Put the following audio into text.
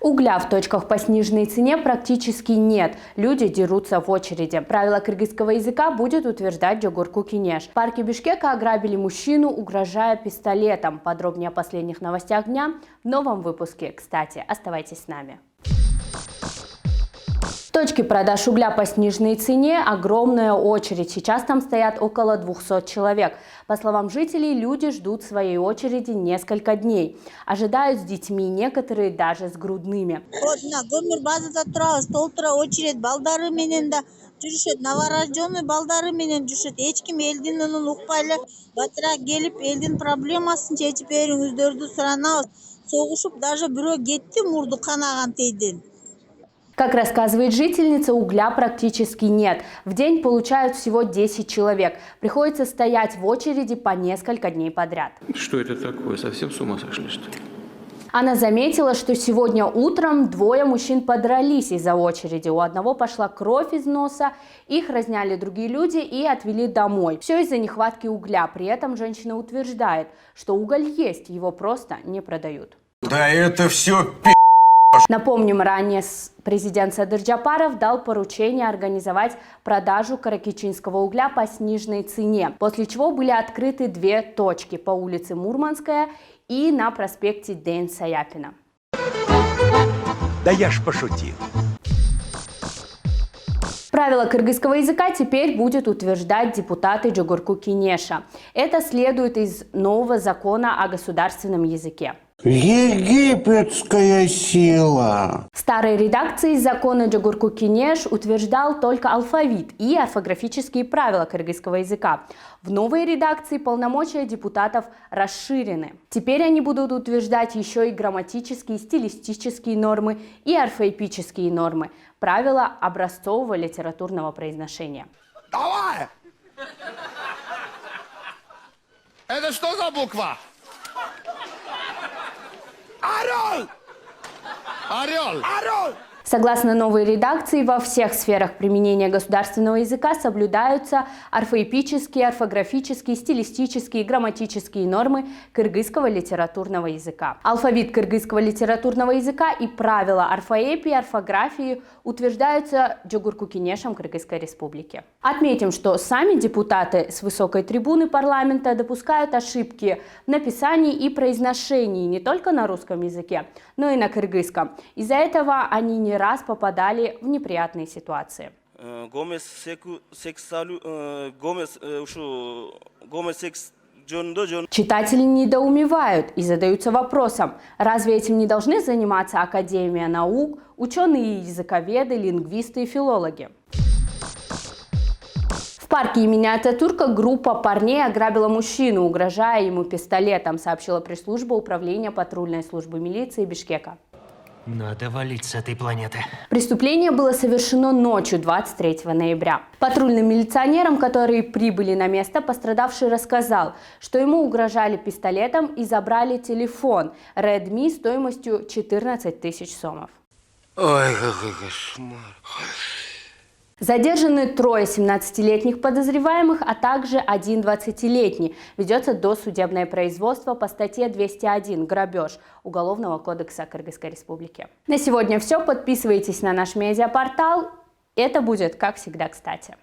Угля в точках по сниженной цене практически нет. Люди дерутся в очереди. Правило кыргызского языка будет утверждать Джогурку Кинеш. В парке Бишкека ограбили мужчину, угрожая пистолетом. Подробнее о последних новостях дня в новом выпуске. Кстати, оставайтесь с нами. Точки продаж угля по сниженной цене – огромная очередь. Сейчас там стоят около 200 человек. По словам жителей, люди ждут своей очереди несколько дней. Ожидают с детьми, некоторые даже с грудными. Очередь балдары менен да жүрүшөт, новорожденный балдары менен жүрүшөт. Эчким элдин унун укпайлы батыраак келип элдин проблемасын чечип бериңиздерди суранабыз. Согушуп даже бирөө кетти мурду канаган тейден. Как рассказывает жительница, угля практически нет. В день получают всего 10 человек. Приходится стоять в очереди по несколько дней подряд. Что это такое? Совсем с ума сошли, что ли? Она заметила, что сегодня утром двое мужчин подрались из-за очереди. У одного пошла кровь из носа, их разняли другие люди и отвели домой. Все из-за нехватки угля. При этом женщина утверждает, что уголь есть, его просто не продают. Да это все Напомним, ранее президент Садыр Джапаров дал поручение организовать продажу каракичинского угля по сниженной цене, после чего были открыты две точки по улице Мурманская и на проспекте Дэн Саяпина. Да я ж пошутил. Правила кыргызского языка теперь будут утверждать депутаты Джогурку Кинеша. Это следует из нового закона о государственном языке. Египетская сила. В старой редакции закона Джогурку Кинеш утверждал только алфавит и орфографические правила кыргызского языка. В новой редакции полномочия депутатов расширены. Теперь они будут утверждать еще и грамматические, стилистические нормы и орфоэпические нормы, правила образцового литературного произношения. Давай! Это что за буква? Орел! Орел! Орел! Согласно новой редакции, во всех сферах применения государственного языка соблюдаются орфоэпические, орфографические, стилистические и грамматические нормы кыргызского литературного языка. Алфавит кыргызского литературного языка и правила орфоэпии и орфографии утверждаются Джогурку Кинешем Кыргызской Республики. Отметим, что сами депутаты с высокой трибуны парламента допускают ошибки в написании и произношении не только на русском языке, но и на кыргызском. Из-за этого они не раз попадали в неприятные ситуации. Читатели недоумевают и задаются вопросом, разве этим не должны заниматься Академия наук, ученые-языковеды, лингвисты и филологи? В парке имени Ататурка группа парней ограбила мужчину, угрожая ему пистолетом, сообщила пресс-служба управления патрульной службы милиции Бишкека. Надо валить с этой планеты. Преступление было совершено ночью 23 ноября. Патрульным милиционерам, которые прибыли на место, пострадавший рассказал, что ему угрожали пистолетом и забрали телефон Redmi стоимостью 14 тысяч сомов. Ой, какой кошмар. Задержаны трое 17-летних подозреваемых, а также один 20-летний. Ведется досудебное производство по статье 201 «Грабеж» Уголовного кодекса Кыргызской Республики. На сегодня все. Подписывайтесь на наш медиапортал. Это будет, как всегда, кстати.